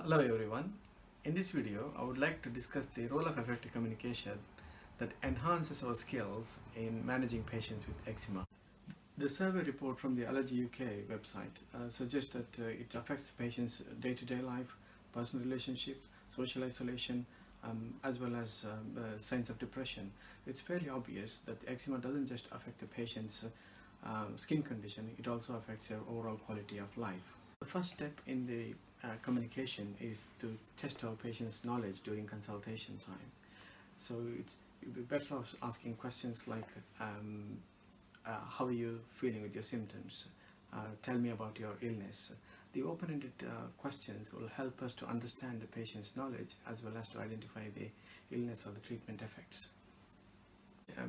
Hello everyone. In this video, I would like to discuss the role of effective communication that enhances our skills in managing patients with eczema. The survey report from the Allergy UK website suggests that it affects patients' day-to-day life, personal relationship, social isolation, as well as signs of depression. It's fairly obvious that eczema doesn't just affect the patient's skin condition, it also affects their overall quality of life. The first step in the communication is to test our patient's knowledge during consultation time. So you'd be better off asking questions like, how are you feeling with your symptoms? Tell me about your illness. The open-ended questions will help us to understand the patient's knowledge as well as to identify the illness or the treatment effects.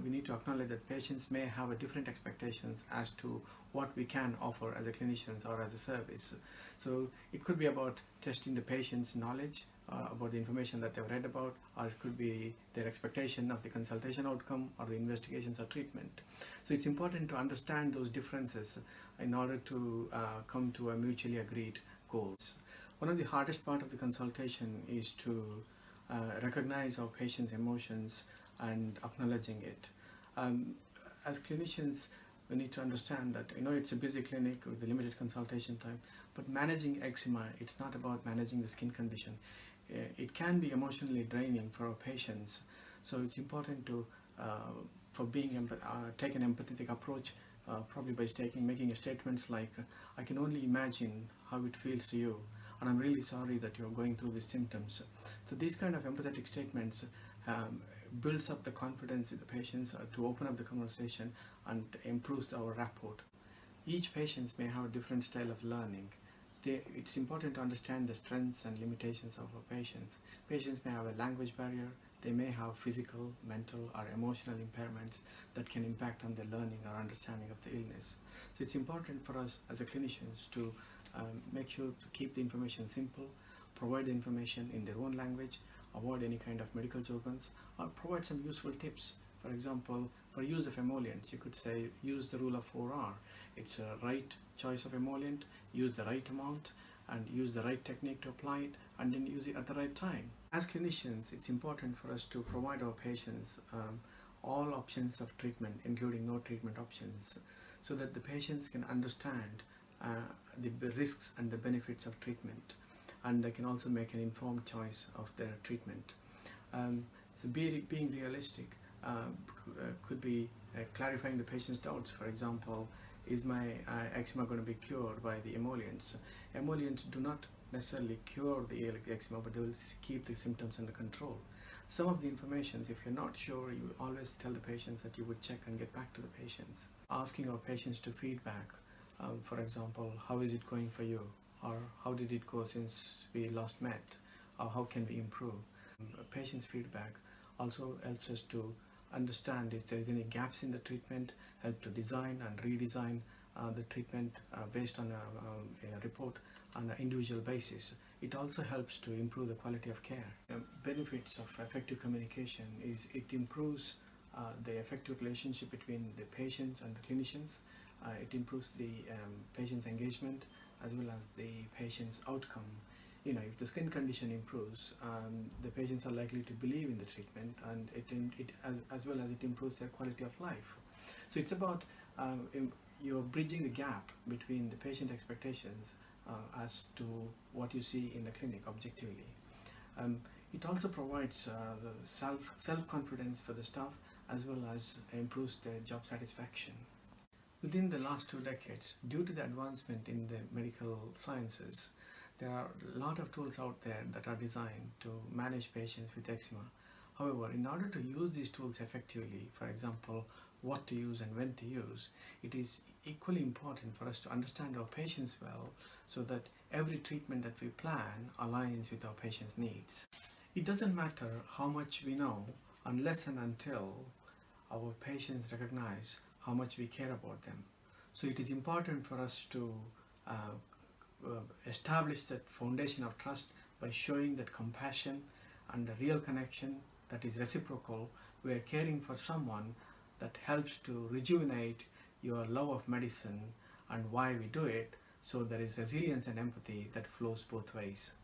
We need to acknowledge that patients may have different expectations as to what we can offer as a clinicians or as a service. So it could be about testing the patient's knowledge about the information that they've read about, or it could be their expectation of the consultation outcome or the investigations or treatment. So it's important to understand those differences in order to come to a mutually agreed goals. One of the hardest part of the consultation is to recognize our patient's emotions and acknowledging it. As clinicians, we need to understand that it's a busy clinic with a limited consultation time, but managing eczema, it's not about managing the skin condition. It can be emotionally draining for our patients, so it's important to take an empathetic approach, probably by making statements like, I can only imagine how it feels to you, and I'm really sorry that you're going through these symptoms. So these kind of empathetic statements builds up the confidence in the patients to open up the conversation and improves our rapport. Each patient may have a different style of learning. It's important to understand the strengths and limitations of our patients. Patients may have a language barrier, they may have physical, mental or emotional impairments that can impact on their learning or understanding of the illness. So it's important for us as a clinicians to make sure to keep the information simple, provide the information in their own language, avoid any kind of medical jargons, or provide some useful tips. For example, for use of emollients, you could say use the rule of 4R. It's a right choice of emollient, use the right amount, and use the right technique to apply it, and then use it at the right time. As clinicians, it's important for us to provide our patients all options of treatment, including no treatment options, so that the patients can understand the risks and the benefits of treatment, and they can also make an informed choice of their treatment. So being realistic could be clarifying the patient's doubts. For example, is my eczema going to be cured by the emollients? Emollients do not necessarily cure the eczema, but they will keep the symptoms under control. Some of the information, if you're not sure, you always tell the patients that you would check and get back to the patients. Asking our patients to feedback, for example, how is it going for you? Or how did it go since we last met? Or how can we improve? Patient's feedback also helps us to understand if there is any gaps in the treatment, help to design and redesign the treatment based on a report on an individual basis. It also helps to improve the quality of care. Benefits of effective communication is it improves the effective relationship between the patients and the clinicians. It improves the patient's engagement as well as the patient's outcome. If the skin condition improves, the patients are likely to believe in the treatment, and as well as it improves their quality of life. So it's about you're bridging the gap between the patient expectations as to what you see in the clinic objectively. It also provides self-confidence for the staff as well as improves their job satisfaction. Within the last 2 decades, due to the advancement in the medical sciences, there are a lot of tools out there that are designed to manage patients with eczema. However, in order to use these tools effectively, for example, what to use and when to use, it is equally important for us to understand our patients well so that every treatment that we plan aligns with our patient's needs. It doesn't matter how much we know unless and until our patients recognize how much we care about them. So it is important for us to establish that foundation of trust by showing that compassion and a real connection that is reciprocal. We are caring for someone that helps to rejuvenate your love of medicine and why we do it, so there is resilience and empathy that flows both ways.